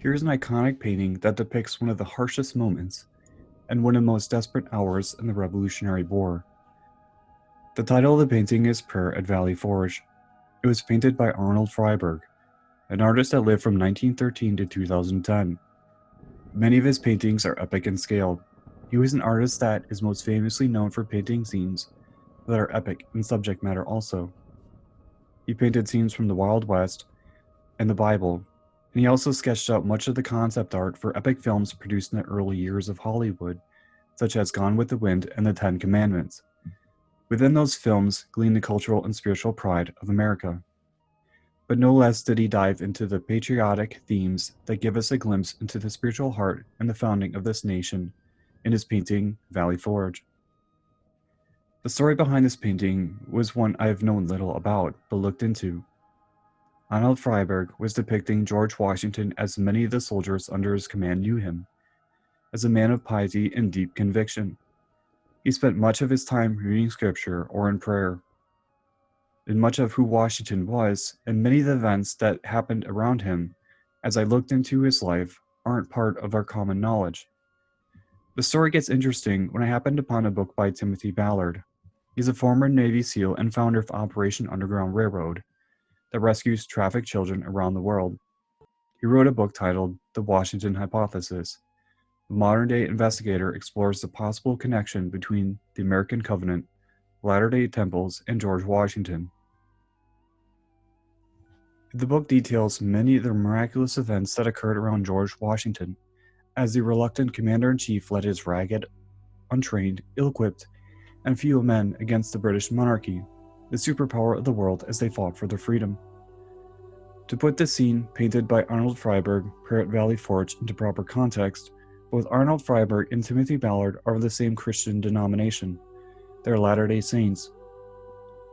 Here's an iconic painting that depicts one of the harshest moments and one of the most desperate hours in the Revolutionary War. The title of the painting is Prayer at Valley Forge. It was painted by Arnold Friberg, an artist that lived from 1913 to 2010. Many of his paintings are epic in scale. He was an artist that is most famously known for painting scenes that are epic in subject matter also. He painted scenes from the Wild West and the Bible, and he also sketched out much of the concept art for epic films produced in the early years of Hollywood, such as Gone with the Wind and The Ten Commandments. Within those films gleaned the cultural and spiritual pride of America. But no less did he dive into the patriotic themes that give us a glimpse into the spiritual heart and the founding of this nation in his painting Valley Forge. The story behind this painting was one I have known little about, but looked into. Arnold Friberg was depicting George Washington as many of the soldiers under his command knew him, as a man of piety and deep conviction. He spent much of his time reading scripture or in prayer. And much of who Washington was, and many of the events that happened around him, as I looked into his life, aren't part of our common knowledge. The story gets interesting when I happened upon a book by Timothy Ballard. He's a former Navy SEAL and founder of Operation Underground Railroad that rescues trafficked children around the world. He wrote a book titled The Washington Hypothesis. The modern-day investigator explores the possible connection between the American Covenant, Latter-day Temples, and George Washington. The book details many of the miraculous events that occurred around George Washington, as the reluctant commander-in-chief led his ragged, untrained, ill-equipped, and few men against the British monarchy, the superpower of the world, as they fought for their freedom. To put this scene, painted by Arnold Friberg, Prayer at Valley Forge, into proper context, both Arnold Friberg and Timothy Ballard are of the same Christian denomination. They are Latter-day Saints.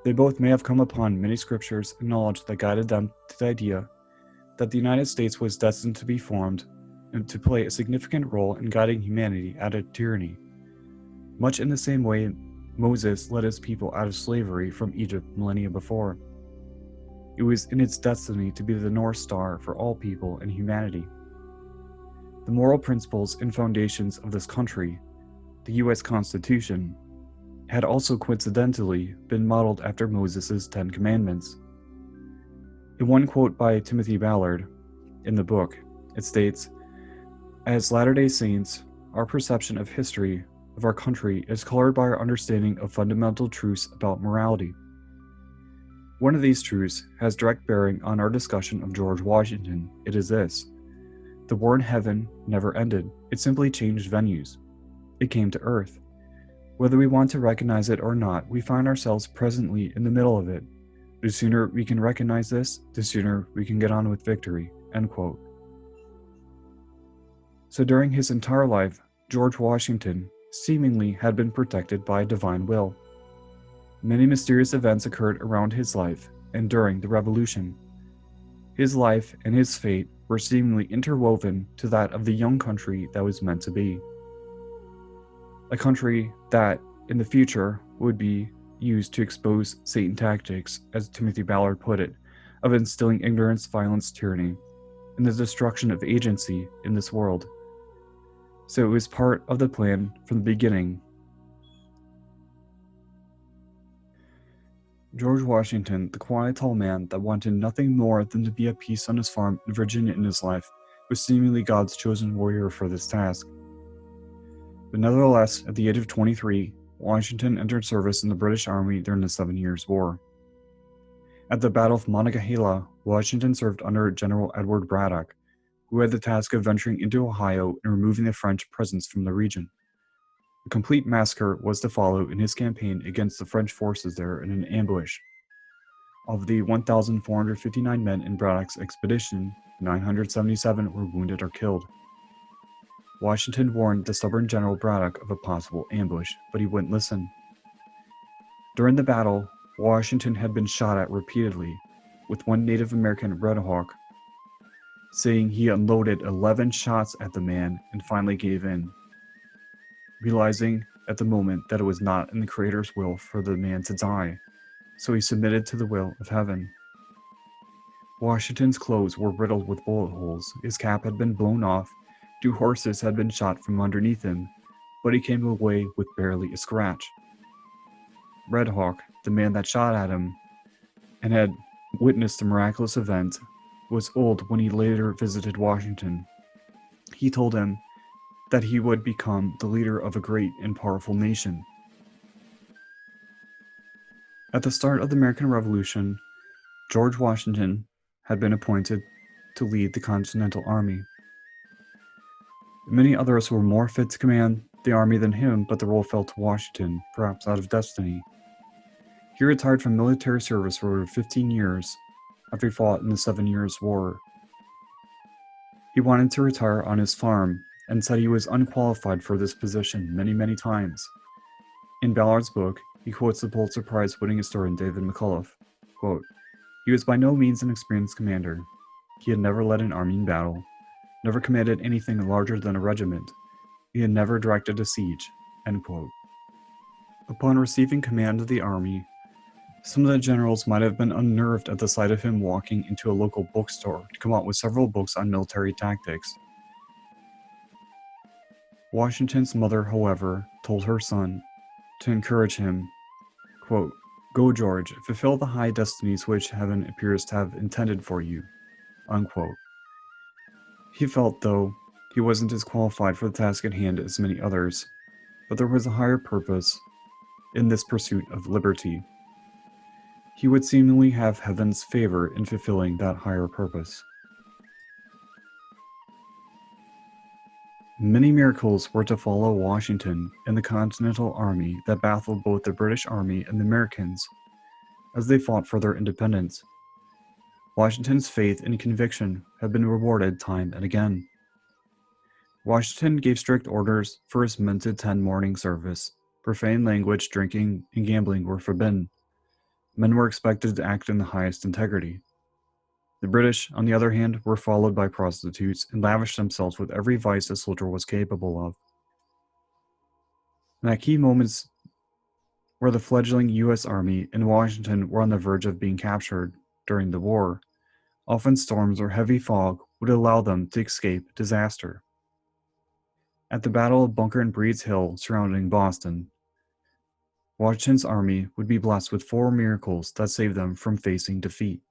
They both may have come upon many scriptures and knowledge that guided them to the idea that the United States was destined to be formed and to play a significant role in guiding humanity out of tyranny, much in the same way Moses led his people out of slavery from Egypt millennia before. It was in its destiny to be the North Star for all people and humanity. The moral principles and foundations of this country, the U.S. Constitution, had also coincidentally been modeled after Moses' Ten Commandments. In one quote by Timothy Ballard in the book, it states, "As Latter-day Saints, our perception of history of our country is colored by our understanding of fundamental truths about morality. One of these truths has direct bearing on our discussion of George Washington. It is this: the war in heaven never ended. It simply changed venues. It came to earth. Whether we want to recognize it or not, we find ourselves presently in the middle of it. The sooner we can recognize this, the sooner we can get on with victory." End quote. So during his entire life, George Washington seemingly had been protected by a divine will. Many mysterious events occurred around his life and during the Revolution. His life and his fate were seemingly interwoven to that of the young country that was meant to be. A country that, in the future, would be used to expose Satan tactics, as Timothy Ballard put it, of instilling ignorance, violence, tyranny, and the destruction of agency in this world. So it was part of the plan from the beginning. George Washington, the quiet tall man that wanted nothing more than to be at peace on his farm in Virginia in his life, was seemingly God's chosen warrior for this task. But nevertheless, at the age of 23, Washington entered service in the British Army during the 7 Years' War. At the Battle of Monongahela, Washington served under General Edward Braddock, who had the task of venturing into Ohio and removing the French presence from the region. A complete massacre was to follow in his campaign against the French forces there in an ambush. Of the 1,459 men in Braddock's expedition, 977 were wounded or killed. Washington warned the stubborn General Braddock of a possible ambush, but he wouldn't listen. During the battle, Washington had been shot at repeatedly, with one Native American Red Hawk saying he unloaded 11 shots at the man and finally gave in, realizing at the moment that it was not in the Creator's will for the man to die, so he submitted to the will of heaven. Washington's clothes were riddled with bullet holes, his cap had been blown off, 2 horses had been shot from underneath him, but he came away with barely a scratch. Red Hawk, the man that shot at him and had witnessed the miraculous event, was old when he later visited Washington. He told him that he would become the leader of a great and powerful nation. At the start of the American Revolution, George Washington had been appointed to lead the Continental Army. Many others were more fit to command the army than him, but the role fell to Washington, perhaps out of destiny. He retired from military service for over 15 years after he fought in the 7 Years' War. He wanted to retire on his farm and said he was unqualified for this position many times. In Ballard's book, he quotes the Pulitzer Prize-winning historian David McCullough, quote, "He was by no means an experienced commander. He had never led an army in battle, never commanded anything larger than a regiment. He had never directed a siege," end quote. Upon receiving command of the army, some of the generals might have been unnerved at the sight of him walking into a local bookstore to come out with several books on military tactics. Washington's mother, however, told her son to encourage him, quote, "Go, George, fulfill the high destinies which heaven appears to have intended for you," unquote. He felt, though, he wasn't as qualified for the task at hand as many others, but there was a higher purpose in this pursuit of liberty. He would seemingly have heaven's favor in fulfilling that higher purpose. Many miracles were to follow Washington and the Continental Army that baffled both the British Army and the Americans as they fought for their independence. Washington's faith and conviction have been rewarded time and again. Washington gave strict orders for his men to attend morning service. Profane language, drinking, and gambling were forbidden. Men were expected to act in the highest integrity. The British, on the other hand, were followed by prostitutes and lavished themselves with every vice a soldier was capable of. And at key moments where the fledgling U.S. Army and Washington were on the verge of being captured during the war, often storms or heavy fog would allow them to escape disaster. At the Battle of Bunker and Breed's Hill surrounding Boston, Washington's army would be blessed with 4 miracles that saved them from facing defeat.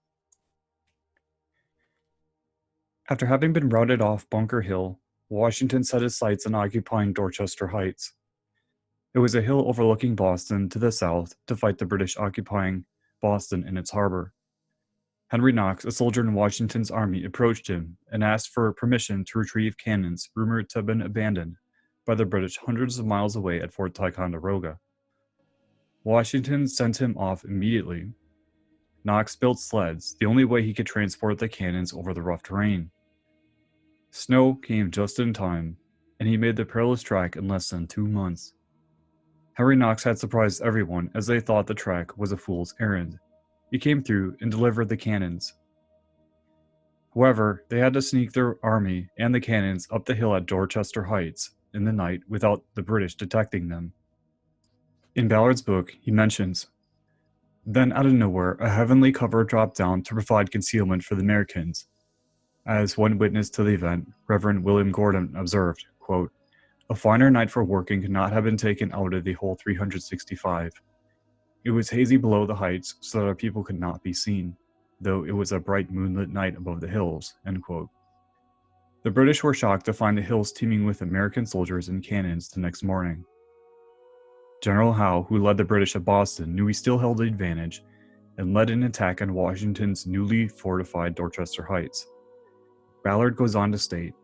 After having been routed off Bunker Hill, Washington set his sights on occupying Dorchester Heights. It was a hill overlooking Boston to the south to fight the British occupying Boston and its harbor. Henry Knox, a soldier in Washington's army, approached him and asked for permission to retrieve cannons rumored to have been abandoned by the British hundreds of miles away at Fort Ticonderoga. Washington sent him off immediately. Knox built sleds, the only way he could transport the cannons over the rough terrain. Snow came just in time, and he made the perilous trek in less than 2 months. Henry Knox had surprised everyone as they thought the trek was a fool's errand. He came through and delivered the cannons. However, they had to sneak their army and the cannons up the hill at Dorchester Heights in the night without the British detecting them. In Ballard's book, he mentions, "Then out of nowhere, a heavenly cover dropped down to provide concealment for the Americans." As one witness to the event, Reverend William Gordon, observed, quote, "A finer night for working could not have been taken out of the whole 365. It was hazy below the heights so that our people could not be seen, though it was a bright moonlit night above the hills," end quote. The British were shocked to find the hills teeming with American soldiers and cannons the next morning. General Howe, who led the British at Boston, knew he still held the advantage and led an attack on Washington's newly fortified Dorchester Heights. Ballard goes on to state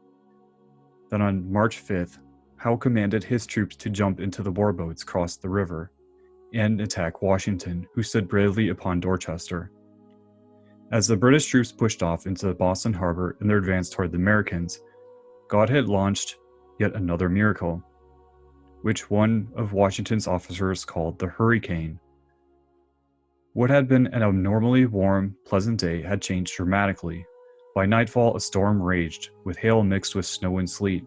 that on March 5th, Howe commanded his troops to jump into the warboats across the river and attack Washington, who stood bravely upon Dorchester. As the British troops pushed off into Boston Harbor in their advance toward the Americans, God had launched yet another miracle, which one of Washington's officers called the hurricane. What had been an abnormally warm, pleasant day had changed dramatically. By nightfall, a storm raged, with hail mixed with snow and sleet.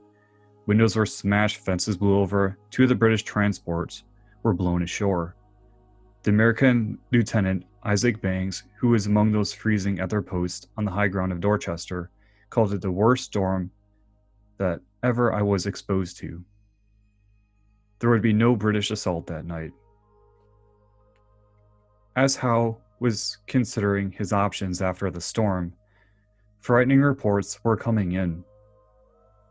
Windows were smashed, fences blew over, 2 of the British transports were blown ashore. The American Lieutenant Isaac Banks, who was among those freezing at their post on the high ground of Dorchester, called it the worst storm that ever I was exposed to. There would be no British assault that night. As Howe was considering his options after the storm, frightening reports were coming in.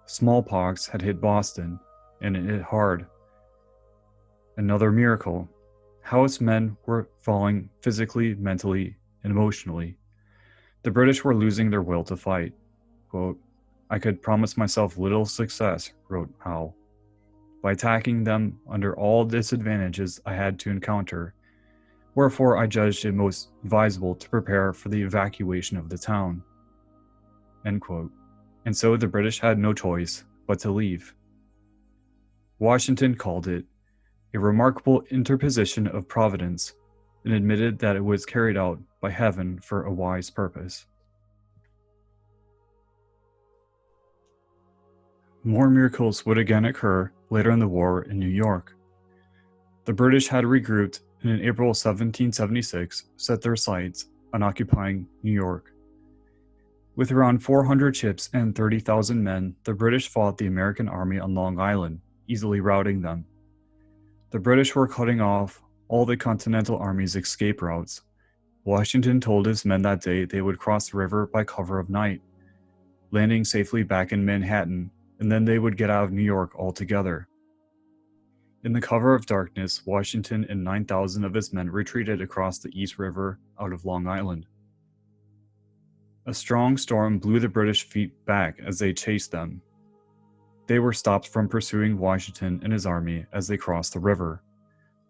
Smallpox had hit Boston, and it hit hard. Another miracle. Howe's men were falling physically, mentally, and emotionally. The British were losing their will to fight. Quote, "I could promise myself little success," wrote Howe, "by attacking them under all disadvantages I had to encounter. Wherefore I judged it most advisable to prepare for the evacuation of the town." End quote. And so the British had no choice but to leave. Washington called it a remarkable interposition of Providence and admitted that it was carried out by heaven for a wise purpose. More miracles would again occur later in the war in New York. The British had regrouped and in April 1776 set their sights on occupying New York. With around 400 ships and 30,000 men, the British fought the American army on Long Island, easily routing them. The British were cutting off all the Continental Army's escape routes. Washington told his men that day they would cross the river by cover of night, landing safely back in Manhattan, and then they would get out of New York altogether. In the cover of darkness, Washington and 9,000 of his men retreated across the East River out of Long Island. A strong storm blew the British fleet back as they chased them. They were stopped from pursuing Washington and his army as they crossed the river.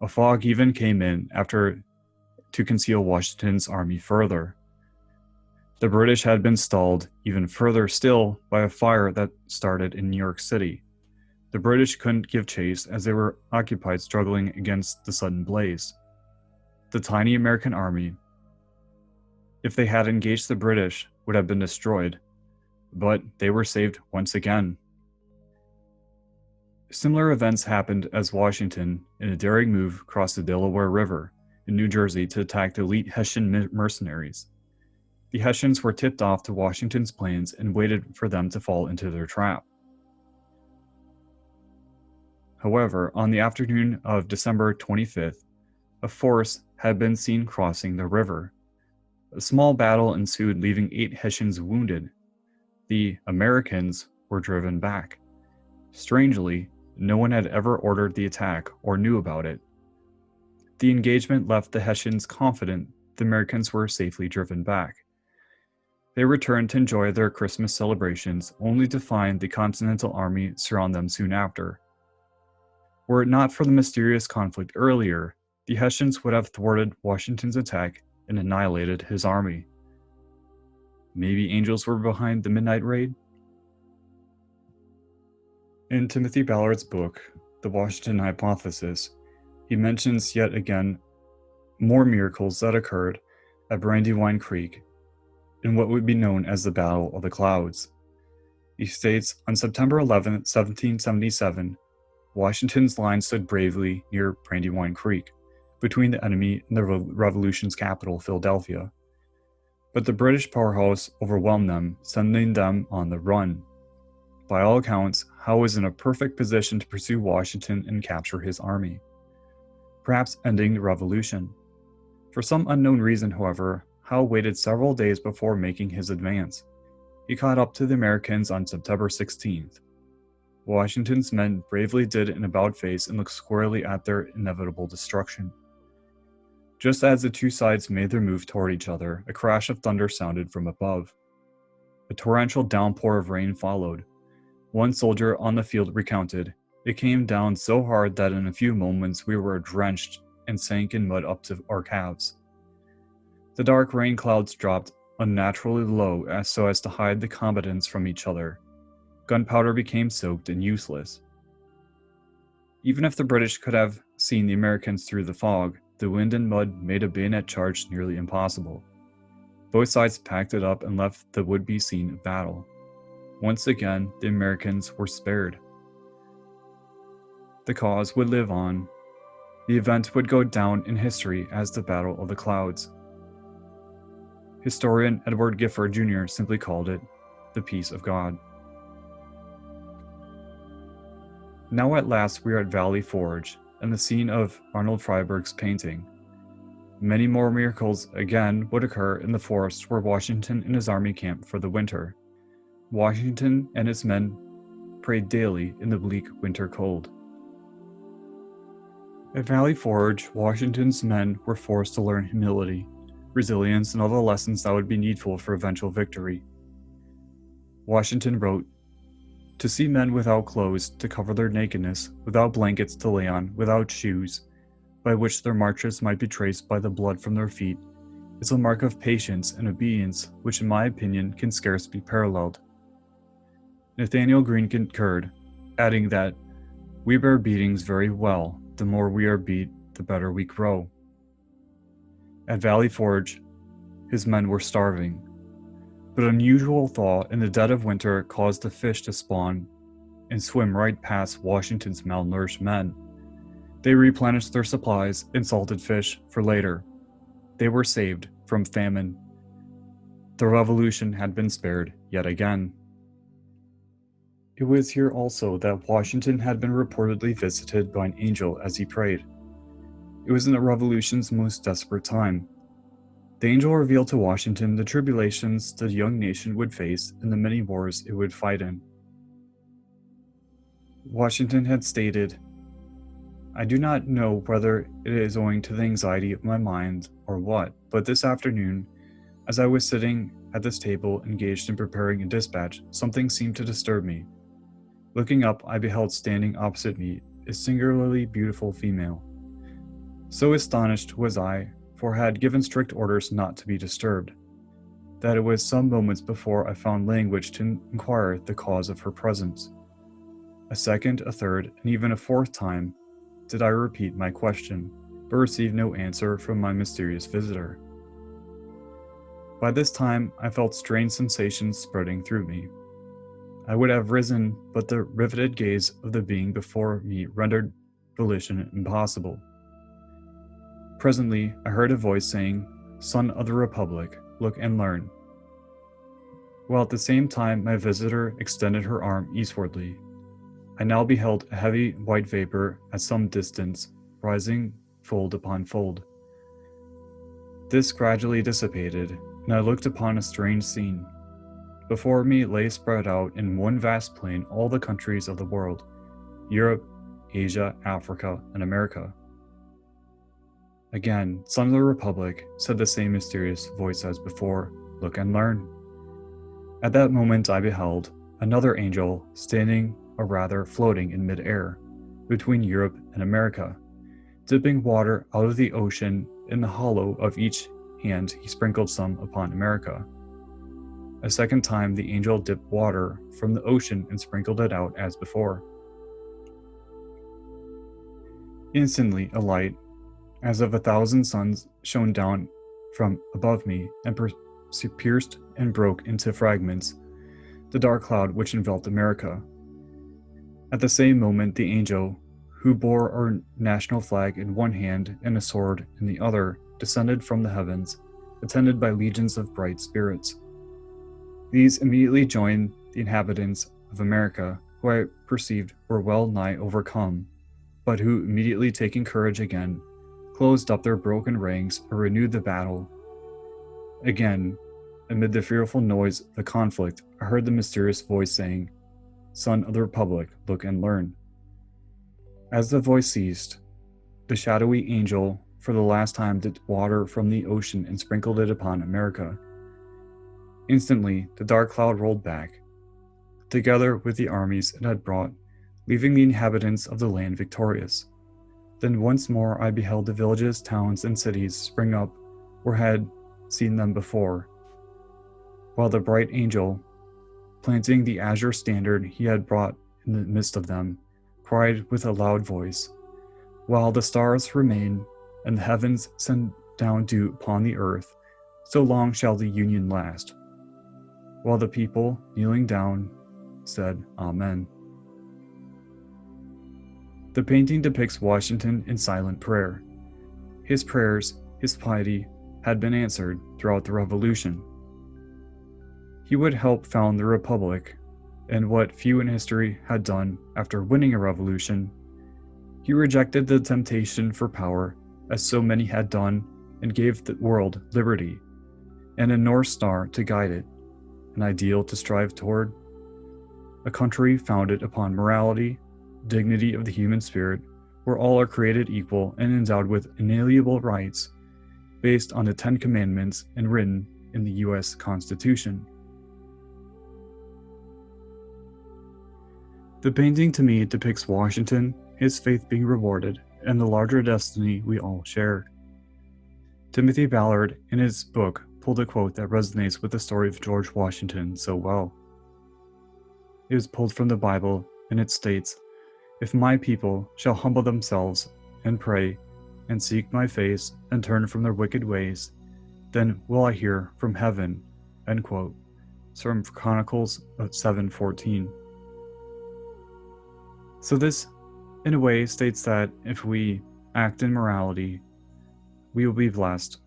A fog even came in to conceal Washington's army further. The British had been stalled even further still by a fire that started in New York City. The British couldn't give chase as they were occupied struggling against the sudden blaze. The tiny American army, if they had engaged the British, would have been destroyed, but they were saved once again. Similar events happened as Washington, in a daring move, crossed the Delaware River in New Jersey to attack the elite Hessian mercenaries. The Hessians were tipped off to Washington's plans and waited for them to fall into their trap. However, on the afternoon of December 25th, a force had been seen crossing the river. A small battle ensued, leaving 8 Hessians wounded. The Americans were driven back. Strangely, no one had ever ordered the attack or knew about it. The engagement left the Hessians confident the Americans were safely driven back. They returned to enjoy their Christmas celebrations, only to find the Continental Army surround them soon after. Were it not for the mysterious conflict earlier, the Hessians would have thwarted Washington's attack and annihilated his army. Maybe angels were behind the midnight raid? In Timothy Ballard's book, The Washington Hypothesis, he mentions yet again more miracles that occurred at Brandywine Creek in what would be known as the Battle of the Clouds. He states, on September 11, 1777, Washington's line stood bravely near Brandywine Creek, between the enemy and the Revolution's capital, Philadelphia. But the British powerhouse overwhelmed them, sending them on the run. By all accounts, Howe was in a perfect position to pursue Washington and capture his army, perhaps ending the Revolution. For some unknown reason, however, Howe waited several days before making his advance. He caught up to the Americans on September 16th. Washington's men bravely did an about-face and looked squarely at their inevitable destruction. Just as the two sides made their move toward each other, a crash of thunder sounded from above. A torrential downpour of rain followed. One soldier on the field recounted, "It came down so hard that in a few moments we were drenched and sank in mud up to our calves." The dark rain clouds dropped unnaturally low so as to hide the combatants from each other. Gunpowder became soaked and useless. Even if the British could have seen the Americans through the fog, the wind and mud made a bayonet charge nearly impossible. Both sides packed it up and left the would-be scene of battle. Once again, the Americans were spared. The cause would live on, The event would go down in history as the Battle of the Clouds. Historian Edward Gifford Jr. simply called it the Peace of God. Now at last we are at Valley Forge, and the scene of Arnold Friberg's painting. Many more miracles again would occur in the forest where Washington and his army camped for the winter. Washington and his men prayed daily in the bleak winter cold. At Valley Forge, Washington's men were forced to learn humility, resilience, and all the lessons that would be needful for eventual victory. Washington wrote, "To see men without clothes to cover their nakedness, without blankets to lay on, without shoes, by which their marches might be traced by the blood from their feet, is a mark of patience and obedience which in my opinion can scarce be paralleled." Nathanael Greene concurred, adding that, "We bear beatings very well. The more we are beat, the better we grow." At Valley Forge, his men were starving, but an unusual thaw in the dead of winter caused the fish to spawn and swim right past Washington's malnourished men. They replenished their supplies and salted fish for later. They were saved from famine. The revolution had been spared yet again. It was here also that Washington had been reportedly visited by an angel as he prayed. It was in the revolution's most desperate time. The angel revealed to Washington the tribulations the young nation would face and the many wars it would fight in. Washington had stated, "I do not know whether it is owing to the anxiety of my mind or what, but this afternoon, as I was sitting at this table engaged in preparing a dispatch, something seemed to disturb me. Looking up, I beheld standing opposite me a singularly beautiful female. So astonished was I, for I had given strict orders not to be disturbed, that it was some moments before I found language to inquire the cause of her presence. A second, a third, and even a fourth time did I repeat my question, but received no answer from my mysterious visitor. By this time, I felt strange sensations spreading through me. I would have risen, but the riveted gaze of the being before me rendered volition impossible. Presently, I heard a voice saying, 'Son of the Republic, look and learn,' while at the same time my visitor extended her arm eastwardly. I now beheld a heavy white vapor at some distance, rising fold upon fold. This gradually dissipated, and I looked upon a strange scene. Before me lay spread out in one vast plain all the countries of the world, Europe, Asia, Africa, and America. Again, Son of the Republic, said the same mysterious voice as before, look and learn. At that moment I beheld another angel standing, or rather floating in mid-air, between Europe and America. Dipping water out of the ocean, in the hollow of each hand he sprinkled some upon America. A second time the angel dipped water from the ocean and sprinkled it out as before. Instantly a light, as of 1,000 suns, shone down from above me and pierced and broke into fragments the dark cloud which enveloped America. At the same moment the angel, who bore our national flag in one hand and a sword in the other, descended from the heavens, attended by legions of bright spirits. These immediately joined the inhabitants of America, who I perceived were well nigh overcome, but who, immediately taking courage again, closed up their broken ranks and renewed the battle. Again, amid the fearful noise of the conflict, I heard the mysterious voice saying, "Son of the Republic, look and learn." As the voice ceased, the shadowy angel for the last time dipped water from the ocean and sprinkled it upon America. Instantly, the dark cloud rolled back, together with the armies it had brought, leaving the inhabitants of the land victorious. Then once more I beheld the villages, towns, and cities spring up where I had seen them before, while the bright angel, planting the azure standard he had brought in the midst of them, cried with a loud voice, "While the stars remain, and the heavens send down dew upon the earth, so long shall the Union last." While the people, kneeling down, said, Amen. The painting depicts Washington in silent prayer. His prayers, his piety, had been answered throughout the Revolution. He would help found the Republic, and what few in history had done after winning a revolution, he rejected the temptation for power as so many had done and gave the world liberty, and a North Star to guide it, an ideal to strive toward, a country founded upon morality, dignity of the human spirit, where all are created equal and endowed with inalienable rights based on the 10 Commandments and written in the U.S. Constitution. The painting to me depicts Washington, his faith being rewarded, and the larger destiny we all share. Timothy Ballard, in his book, pulled a quote that resonates with the story of George Washington so well. It was pulled from the Bible, and it states, "If my people shall humble themselves and pray and seek my face and turn from their wicked ways, then will I hear from heaven." End quote. It's from Chronicles 7:14. So this, in a way, states that if we act in morality, we will be blessed.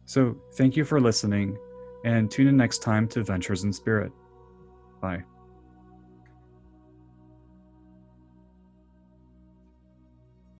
So thank you for listening, and tune in next time to Ventures in Spirit. Bye.